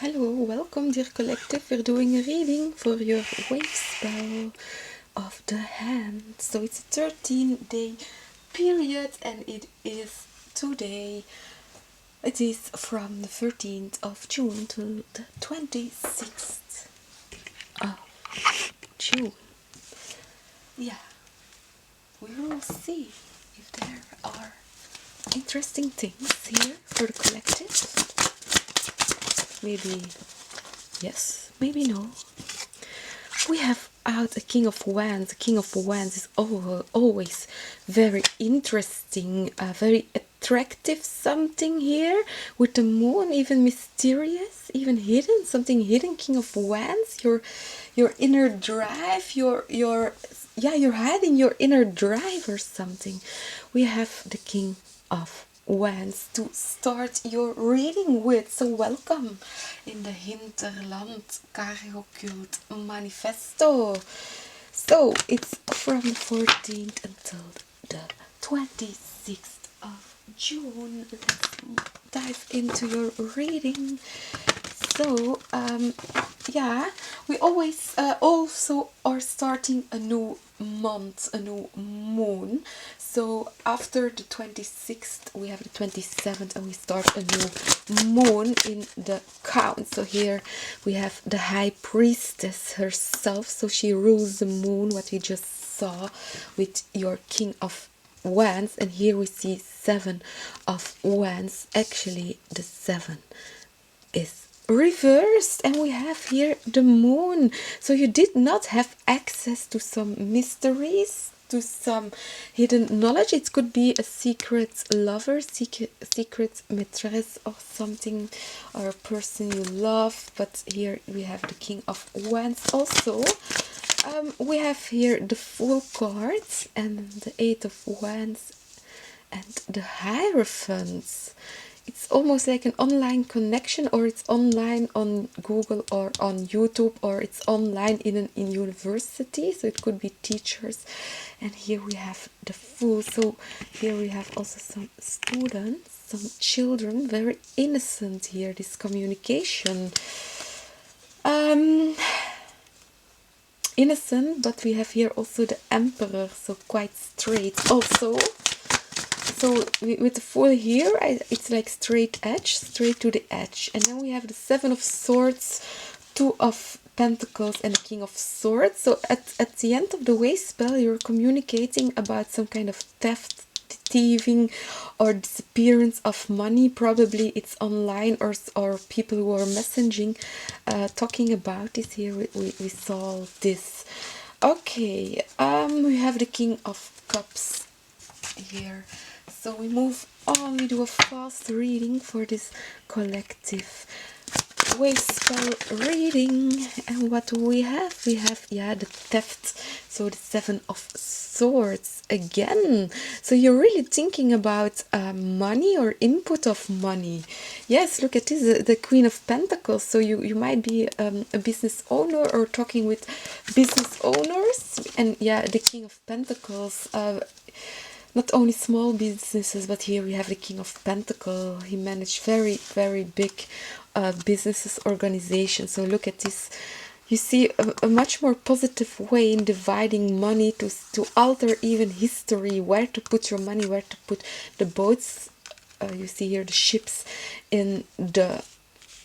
Hello, welcome dear collective. We're doing a reading for your wave spell of the hand. So it's a 13-day period and it is today. It is from the 13th of June to the 26th of June. Yeah, we will see if there are interesting things here for the collective. Maybe yes, maybe no. We have out a King of Wands. The King of Wands is always very interesting, very attractive something here with the moon, even mysterious, even hidden, something hidden. King of Wands, your inner drive, you're hiding your inner drive or something. We have the King of Wands to start your reading with. So welcome in the Hinterland CargoCult Manifesto. So it's from the 14th until the 26th of June. Let's dive into your reading. So we always also are starting a new month, a new moon. So after the 26th we have the 27th and we start a new moon in the count. So here we have the High Priestess herself, so she rules the moon, what we just saw with your King of Wands. And here we see 7 of Wands. Actually the 7 is reversed and we have here the moon. So you did not have access to some mysteries, to some hidden knowledge. It could be a secret lover, secret maîtresse or something, or a person you love. But here we have the King of Wands also. We have here the Fool cards and the 8 of Wands and the Hierophants. It's almost like an online connection, or it's online on Google or on YouTube, or it's online in university, so it could be teachers. And here we have the Fool. So here we have also some students, some children, very innocent here, this communication. Innocent, but we have here also the Emperor, so quite straight also. So with the Fool here, it's like straight to the edge. And then we have the 7 of Swords, 2 of Pentacles and the King of Swords. So at the end of the wave spell, you're communicating about some kind of theft, thieving, or disappearance of money. Probably it's online, or people who are messaging, talking about this. Here we saw this. Okay, we have the King of Cups here. So we move on, we do a fast reading for this collective wave spell reading. And what do we have? We have, the theft. So the 7 of Swords again. So you're really thinking about money or input of money. Yes, look at this, the Queen of Pentacles. So you might be a business owner or talking with business owners. And the King of Pentacles, not only small businesses, but here we have the King of Pentacles. He managed very, very big businesses, organizations. So look at this. You see a much more positive way in dividing money to alter even history, where to put your money, where to put the boats. You see here the ships in the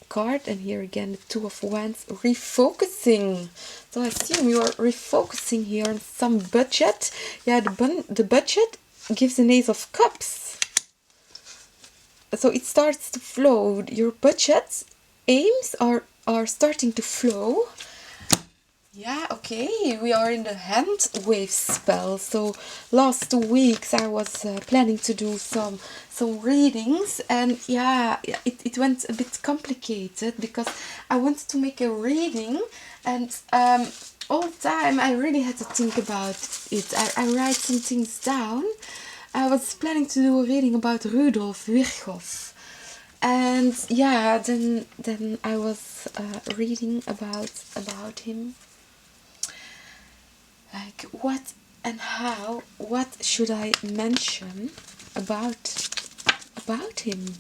card, and here again the 2 of Wands, refocusing. So I assume you are refocusing here on some budget. The budget gives an Ace of Cups. So it starts to flow. Your budget aims are starting to flow. Yeah, okay, we are in the hand wave spell. So last 2 weeks I was planning to do some readings, and it went a bit complicated because I wanted to make a reading, and all the time I really had to think about it. I write some things down. I was planning to do a reading about Rudolf Virchow. And then I was reading about him. Like what and how, what should I mention about him?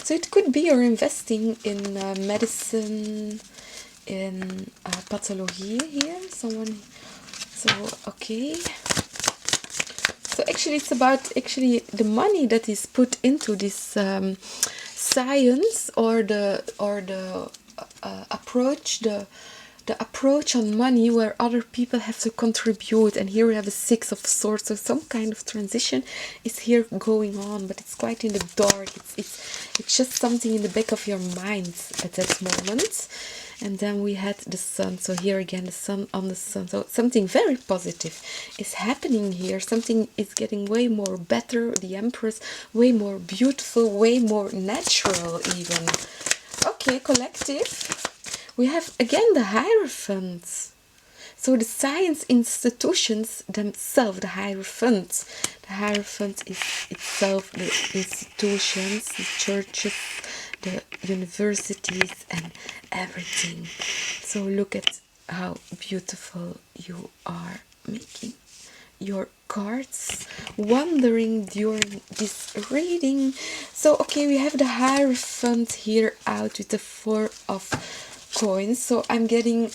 So it could be you're investing in medicine, in pathology here. Someone. So okay. So actually, it's about the money that is put into this science, or the approach, the approach on money, where other people have to contribute. And here we have a 6 of Swords, so some kind of transition is here going on, but it's quite in the dark. It's just something in the back of your mind at that moment. And then we had the Sun, so here again the Sun on the Sun, so something very positive is happening here. Something is getting way more better, the Empress, way more beautiful, way more natural even. Okay, collective. We have again the Hierophant. So the science institutions themselves, the Hierophant. The Hierophant is itself the institutions, the churches, the universities, and everything. So look at how beautiful you are making your cards, wandering during this reading. So okay, we have the Hierophant here out with the 4 of coins. So I'm getting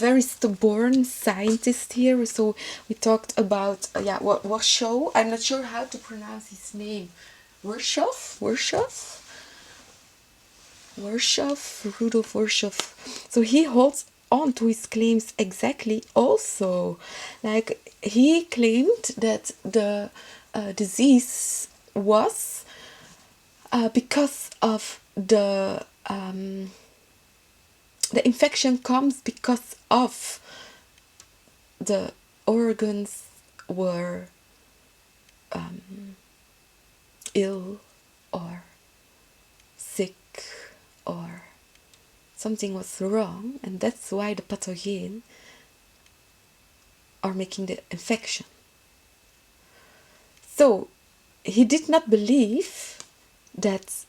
very stubborn scientist here. So we talked about Warsaw. I'm not sure how to pronounce his name. Rudolf Warsaw. So he holds on to his claims exactly also. Like, he claimed that the disease was because of the infection comes because of the organs were ill or sick, or something was wrong, and that's why the pathogen are making the infection. So he did not believe that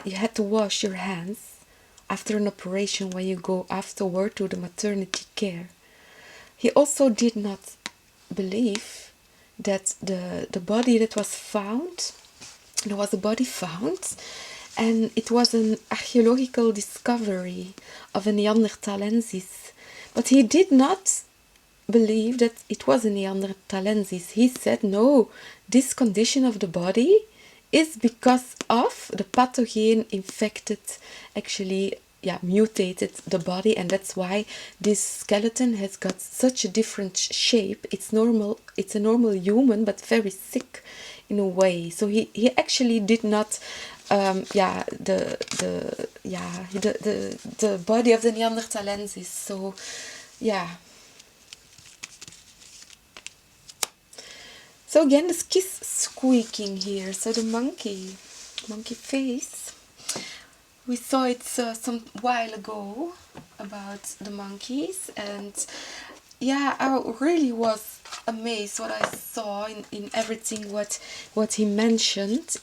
you had to wash your hands after an operation when you go afterward to the maternity care. He also did not believe that the body that was found, there was a body found, and it was an archaeological discovery of a Neanderthalensis. But he did not believe that it was a Neanderthalensis. He said, no, this condition of the body is because of the pathogen infected, actually, mutated the body, and that's why this skeleton has got such a different shape. It's normal, it's a normal human, but very sick in a way. So he actually did not the body of the Neanderthalensis. So so again, the kiss squeaking here. So the monkey face. We saw it some while ago about the monkeys, and I really was amazed what I saw in everything what he mentioned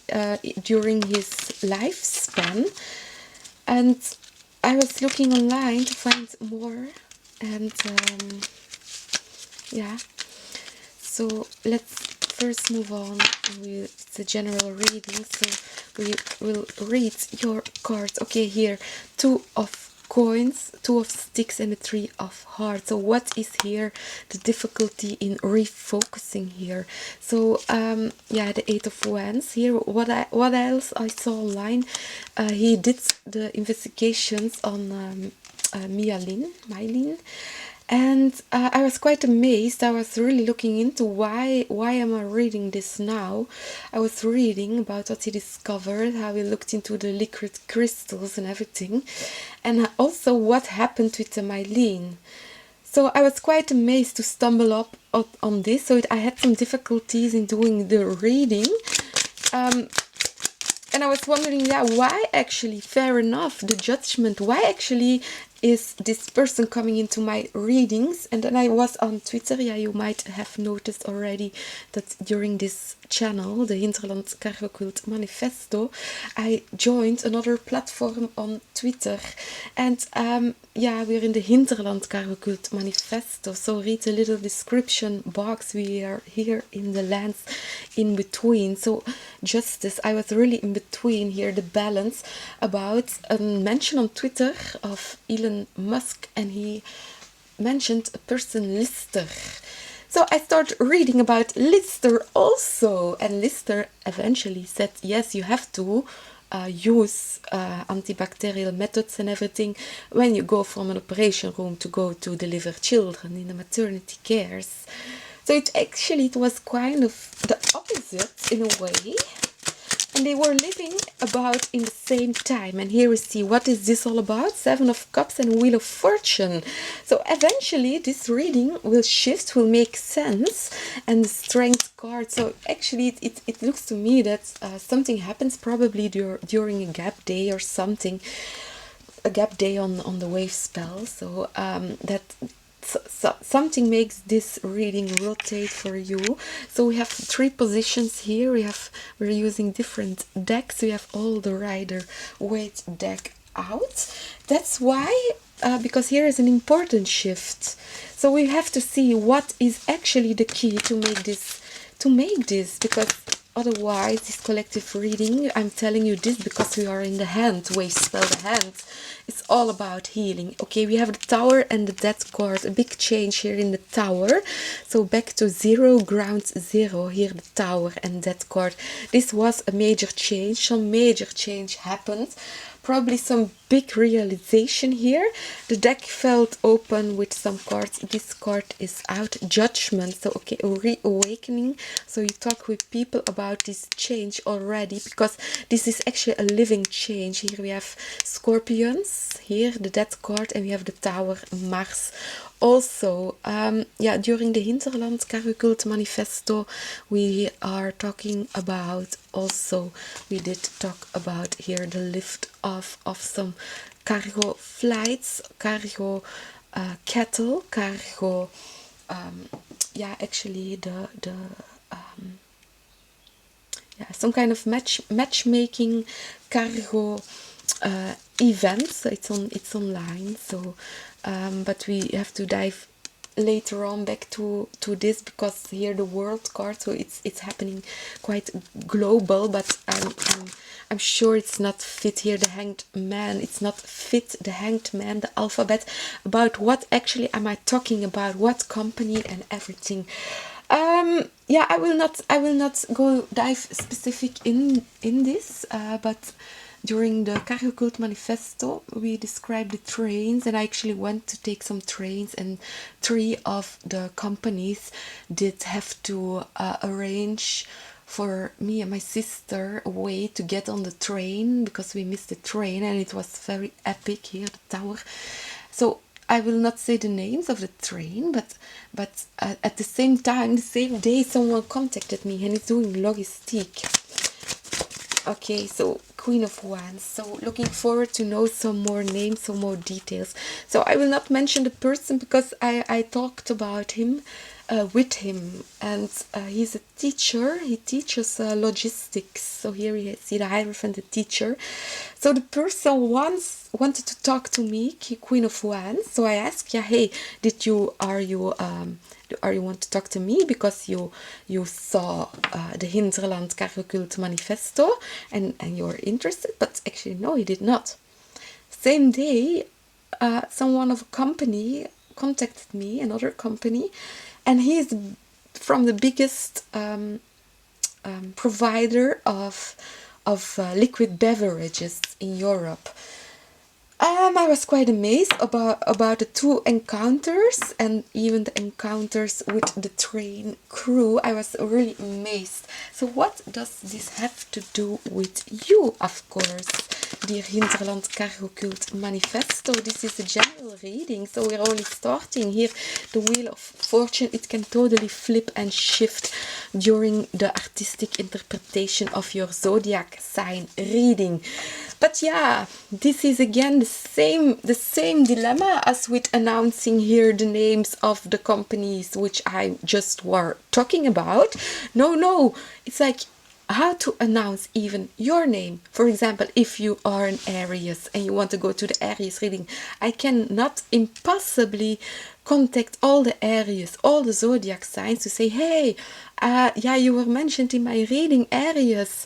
during his lifespan. And I was looking online to find more, and so let's first move on with the general reading. So we will read your cards. Okay, here 2 of coins, 2 of sticks, and a 3 of hearts. So what is here the difficulty in refocusing here? So the 8 of wands here. What else I saw online, he did the investigations on myelin, and I was quite amazed. I was really looking into why am I reading this now. I was reading about what he discovered, how he looked into the liquid crystals and everything, and also what happened with the myelin. So I was quite amazed to stumble up on this. So I had some difficulties in doing the reading. And I was wondering, why actually, fair enough, the judgment, why actually is this person coming into my readings. And then I was on Twitter. Yeah, you might have noticed already that during this channel, the Hinterland CargoCult Manifesto, I joined another platform on Twitter. And yeah, we're in the Hinterland CargoCult Manifesto. So read the little description box. We are here in the lands in between. So justice, I was really in between here, the balance, about a mention on Twitter of Elon Musk, and he mentioned a person Lister. So I started reading about Lister also, and Lister eventually said, yes, you have to use antibacterial methods and everything when you go from an operation room to go to deliver children in the maternity cares. So it was kind of the opposite in a way. And they were living about in the same time. And here we see, what is this all about? Seven of Cups and Wheel of Fortune. So eventually this reading will shift, will make sense. And the Strength card. So actually it looks to me that something happens probably during a gap day or something. A gap day on the wave spell. So that... So something makes this reading rotate for you. So we have 3 positions here. We're using different decks. We have all the Rider-Waite deck out. That's why, because here is an important shift. So we have to see what is actually the key to make this, because otherwise this collective reading, I'm telling you this because we are in the hand wave spell, the hand. It's all about healing. Okay, we have the Tower and the Death card. A big change here in the Tower. So back to 0, ground 0. Here the Tower and Death card. This was a major change. Some major change happened. Probably some big realization here. The deck felt open with some cards. This card is out. Judgment. So okay, a reawakening. So you talk with people about this change already, because this is actually a living change. Here we have Scorpions. Here the Death card, and we have the Tower, Mars. Also, yeah, during the Hinterland CargoCult Manifesto, we are talking about, also we did talk about here the lift off of some cargo flights, cargo cattle, cargo, yeah, actually yeah, some kind of matchmaking cargo events. So it's online. So but we have to dive later on back to this, because here the world card, so it's happening quite global, but I'm sure it's not fit here, the Hanged Man. It's not fit, the Hanged Man, the alphabet. About what actually am I talking about? What company and everything. Yeah, I will not go dive specific in this, but during the CargoCult Manifesto, we described the trains, and I actually went to take some trains, and 3 of the companies did have to arrange for me and my sister a way to get on the train, because we missed the train, and it was very epic here, the Tower. So I will not say the names of the train, but at the same time, the same day, someone contacted me, and it's doing logistic. Okay, so Queen of Wands. So looking forward to know some more names, some more details. So I will not mention the person, because I talked about him with him, and he's a teacher. He teaches logistics. So here you see the Hierophant, the teacher. So the person once wanted to talk to me, Queen of Wands. So I asked, yeah, hey, are you want to talk to me because you saw the Hinterland CargoCult Manifesto and you're interested? But actually no, he did not. Same day, someone of a company contacted me, another company, and he is from the biggest provider of liquid beverages in Europe. I was quite amazed about the 2 encounters, and even the encounters with the train crew. I was really amazed. So what does this have to do with you, of course, dear Hinterland CargoCult Manifesto? This is a general reading, so we're only starting here. The Wheel of Fortune, it can totally flip and shift during the artistic interpretation of your zodiac sign reading. But yeah, this is again the same dilemma as with announcing here the names of the companies which I just were talking about. No, it's like how to announce even your name. For example, if you are an Aries and you want to go to the Aries reading, I cannot impossibly contact all the Aries, all the zodiac signs to say, hey, yeah, you were mentioned in my reading, Aries,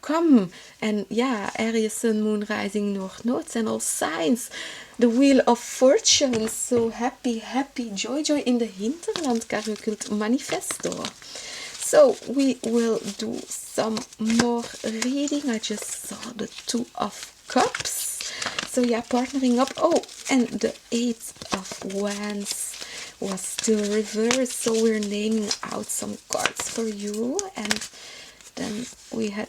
come. And yeah, Aries, Sun, Moon, Rising, North Nodes, and all signs. The Wheel of Fortune. So happy, joy in the Hinterland CargoCult Manifesto. So we will do some more reading. I just saw the Two of Cups. So yeah, partnering up. Oh, and the Eight of Wands was still reversed. So we're naming out some cards for you. And then we had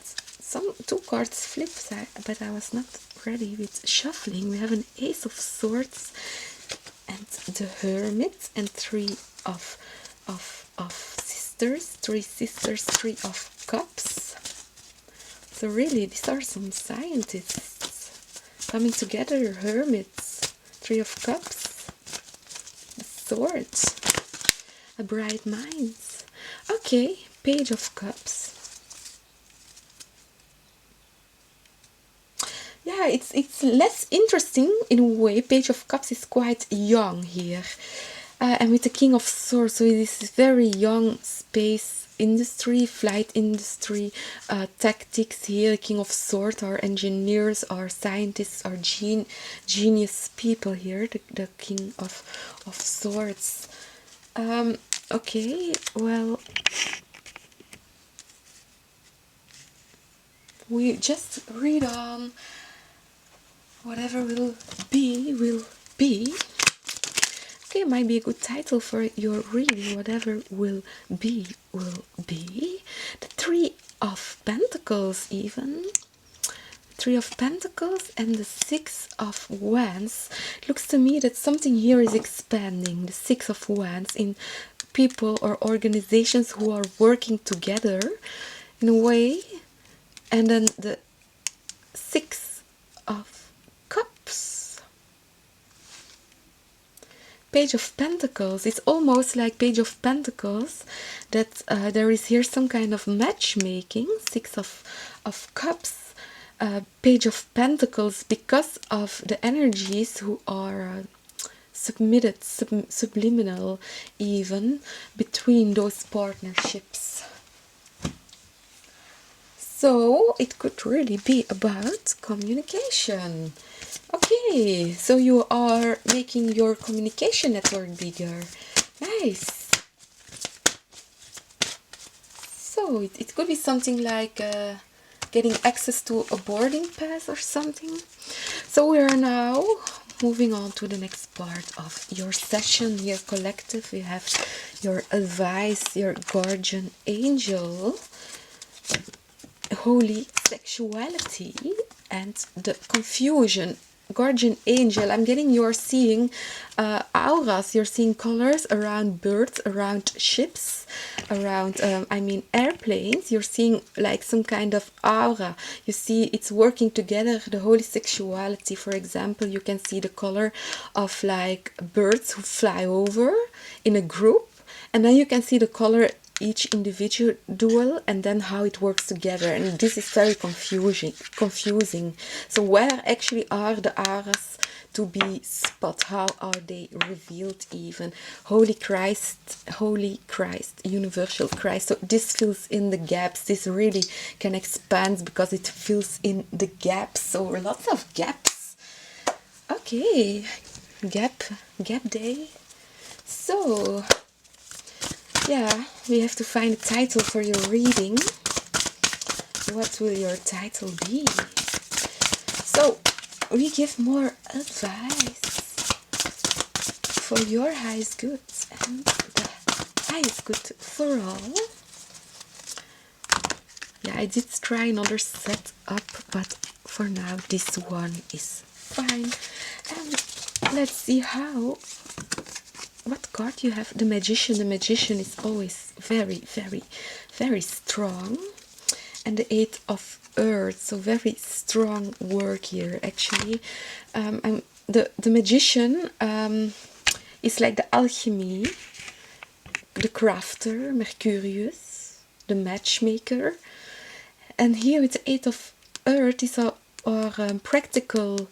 two cards flipped, but I was not ready with shuffling. We have an Ace of Swords and the Hermit and Three of Sisters, Three of Cups. So really, these are some scientists coming together. Hermits, Three of Cups, the Swords, a bright mind. Okay, Page of Cups. Yeah, it's less interesting in a way. Page of Cups is quite young here. And with the King of Swords, so this is very young space industry, flight industry, tactics here. King of Swords are engineers, are scientists, are genius people here. The King of Swords. Okay, well, we just read on. Whatever will be, will be. Okay, might be a good title for your reading. Whatever will be, will be. The Three of Pentacles even. Three of Pentacles and the Six of Wands. It looks to me that something here is expanding. The Six of Wands in people or organizations who are working together in a way. And then the Six of Cups. Page of Pentacles. It's almost like Page of Pentacles that there is here some kind of matchmaking. Six of Cups. Page of Pentacles, because of the energies who are submitted, subliminal even, between those partnerships. So it could really be about communication. Okay, so you are making your communication network bigger. Nice. So it could be something like getting access to a boarding pass or something. So we are now moving on to the next part of your session here, collective. We have your advice, your guardian angel, holy sexuality, and the confusion. Guardian angel, I'm getting you're seeing auras, you're seeing colors around birds, around ships, around airplanes. You're seeing like some kind of aura. You see it's working together. The holy sexuality, for example, you can see the color of like birds who fly over in a group, and then you can see the color each individual, and then how it works together. And this is very confusing. So where actually are the auras to be spot? How are they revealed even? Holy Christ, universal Christ. So this fills in the gaps. This really can expand because it fills in the gaps. So lots of gaps. Okay, gap day. So yeah, we have to find a title for your reading. What will your title be? So we give more advice for your highest good and the highest good for all. Yeah, I did try another setup, but for now this one is fine. And let's see what card you have. The Magician. The Magician is always very, very, very strong. and the Eight of Earth. So very strong work here, actually. The magician is like the alchemy, the crafter, Mercurius, the matchmaker. And here with the Eight of Earth, these are practical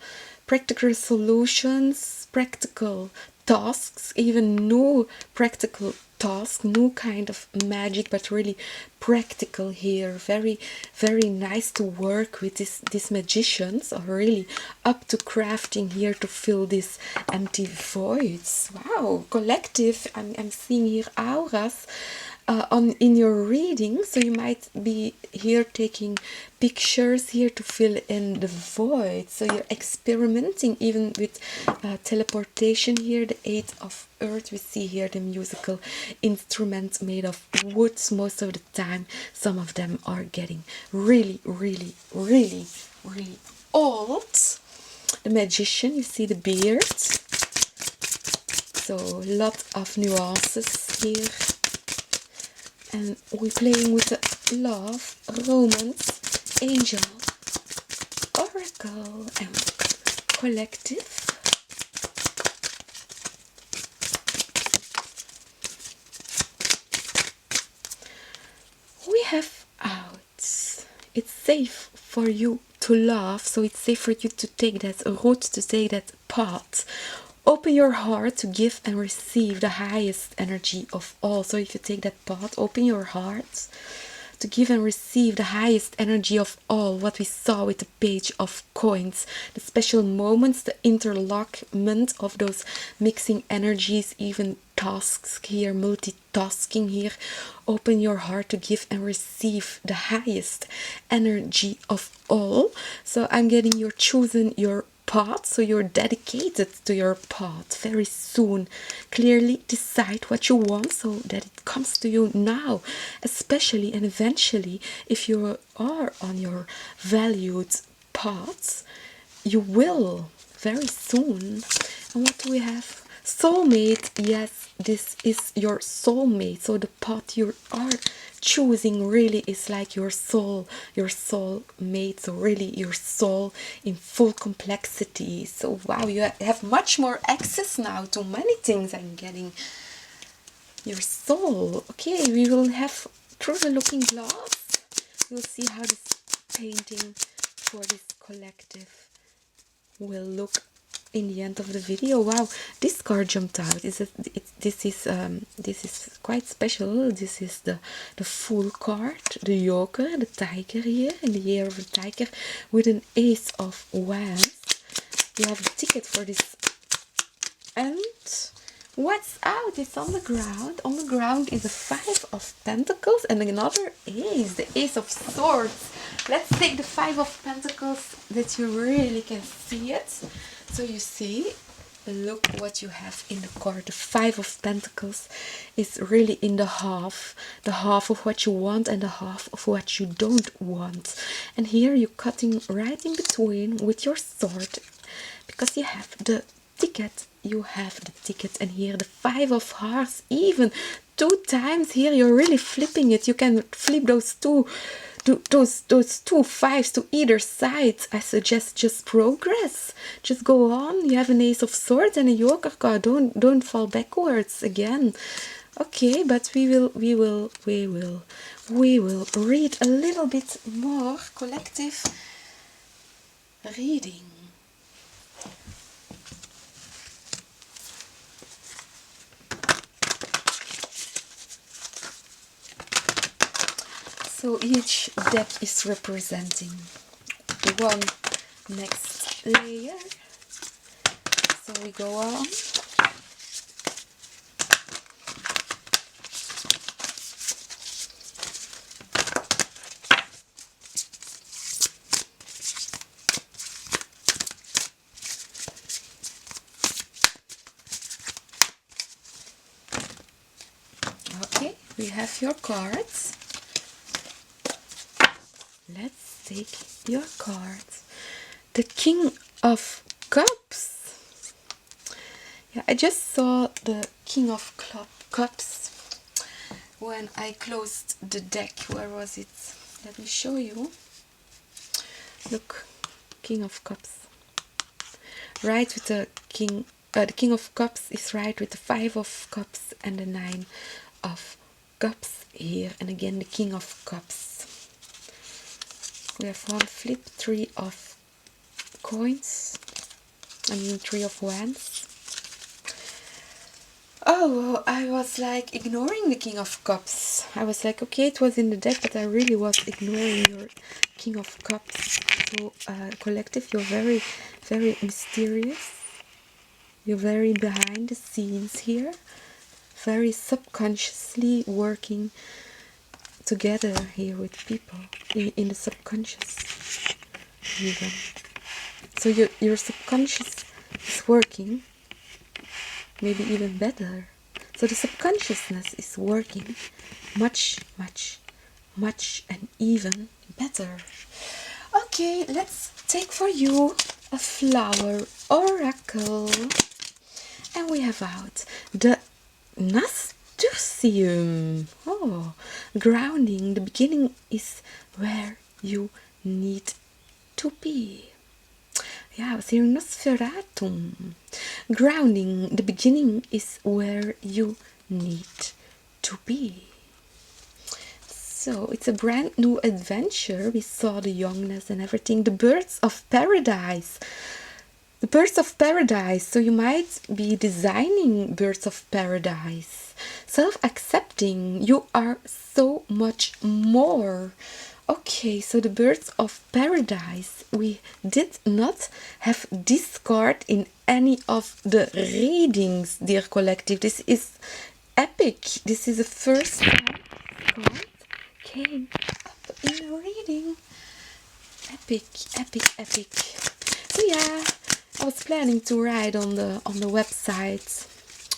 solutions, practical tasks, even no practical task, no kind of magic, but really practical here. Very, very nice to work with. These magicians are really up to crafting here to fill these empty voids. Wow, collective. I'm seeing here auras in your reading, so you might be here taking pictures here to fill in the void. So you're experimenting even with teleportation here. The Eight of Earth, we see here the musical instruments made of wood most of the time. Some of them are getting really, really, really, really old. The magician, you see the beard, so a lot of nuances here. And we're playing with the love, romance, angel, oracle, and collective. We have out. It's safe for you to love, so it's safe for you to take that route, to take that path. Open your heart to give and receive the highest energy of all. So if you take that path, open your heart to give and receive the highest energy of all. What we saw with the Page of Coins, the special moments, the interlockment of those mixing energies, even tasks here, multitasking here. Open your heart to give and receive the highest energy of all. So I'm getting your chosen, your path, so you're dedicated to your path very soon. Clearly decide what you want so that it comes to you now, especially and eventually. If you are on your valued path, you will very soon. And what do we have? Soulmate. Yes, this is your soulmate. So the path you are choosing really is like your soul mate. So really your soul in full complexity. So wow, you have much more access now to many things. I'm getting your soul. Okay, we will have through the looking glass, you'll see how this painting for this collective will look in the end of the video. Wow, this card jumped out. This is quite special. This is the Fool card, the Joker, the Tiger here in the Year of the Tiger with an Ace of Wands. You have the ticket for this. And what's out? It's on the ground. On the ground is the Five of Pentacles and another Ace, the Ace of Swords. Let's take the Five of Pentacles that you really can see it. So you see, look what you have in the card. The Five of Pentacles is really in the half of what you want and the half of what you don't want. And here you're cutting right in between with your sword, because you have the ticket. You have the ticket, and here the Five of Hearts, even 2 times. Here you're really flipping it. You can flip those two fives to either side. I suggest just progress, just go on. You have an Ace of Swords and a Joker card. Don't fall backwards again. Okay, but we will read a little bit more collective reading. So each deck is representing one next layer. So we go on. Okay, we have your cards. Let's take your cards. The King of Cups. Yeah, I just saw the King of Cups when I closed the deck. Where was it? let me show you. Look, King of Cups. Right with the King of Cups is right with the 5 of Cups and the 9 of Cups here. And again the King of Cups. We have one flip, 3 of coins. 3 of wands. Oh, I was like ignoring the King of Cups. I was like, okay, it was in the deck, but I really was ignoring your King of Cups. So, collective, you're very, very mysterious. You're very behind the scenes here. Very subconsciously working together here with people in the subconscious even. So your subconscious is working maybe even better. So the subconsciousness is working much, much, much and even better. Okay, let's take for you a flower oracle. And we have out the nasturtium. Oh, grounding. The beginning is where you need to be. Ja, I was hearing Nosferatum. Grounding, the beginning is where you need to be. So it's a brand new adventure. We saw the youngness and everything. The birds of paradise. The birds of paradise. So you might be designing birds of paradise. Self-accepting. You are so much more. Okay, so the birds of paradise, we did not have discard in any of the readings, dear collective. This is epic. This is the first time card came up in a reading. Epic, epic, epic. So yeah, I was planning to write on the website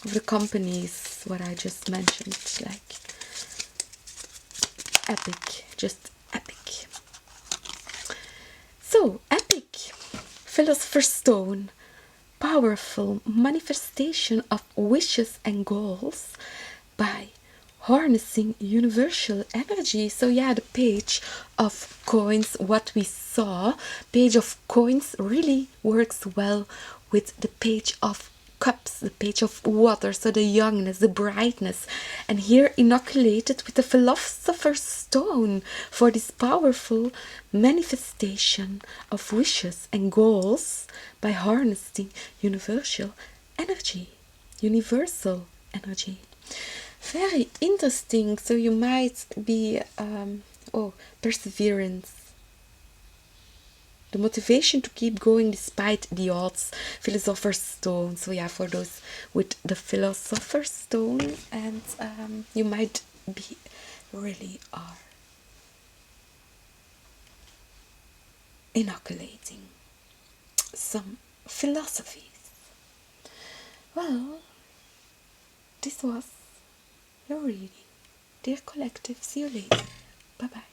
of the companies what I just mentioned, like epic, just epic. So, epic, Philosopher's Stone, powerful manifestation of wishes and goals by harnessing universal energy. So yeah, the page of coins, what we saw, page of coins really works well with the page of cups, the page of water, so the youngness, the brightness, and here inoculated with the Philosopher's Stone for this powerful manifestation of wishes and goals by harnessing universal energy. Very interesting. So you might be perseverance, the motivation to keep going despite the odds, Philosopher's Stone. So yeah, for those with the Philosopher's Stone, and you might be really are inoculating some philosophies. Well, this was your reading, dear collective. See you later. Bye bye.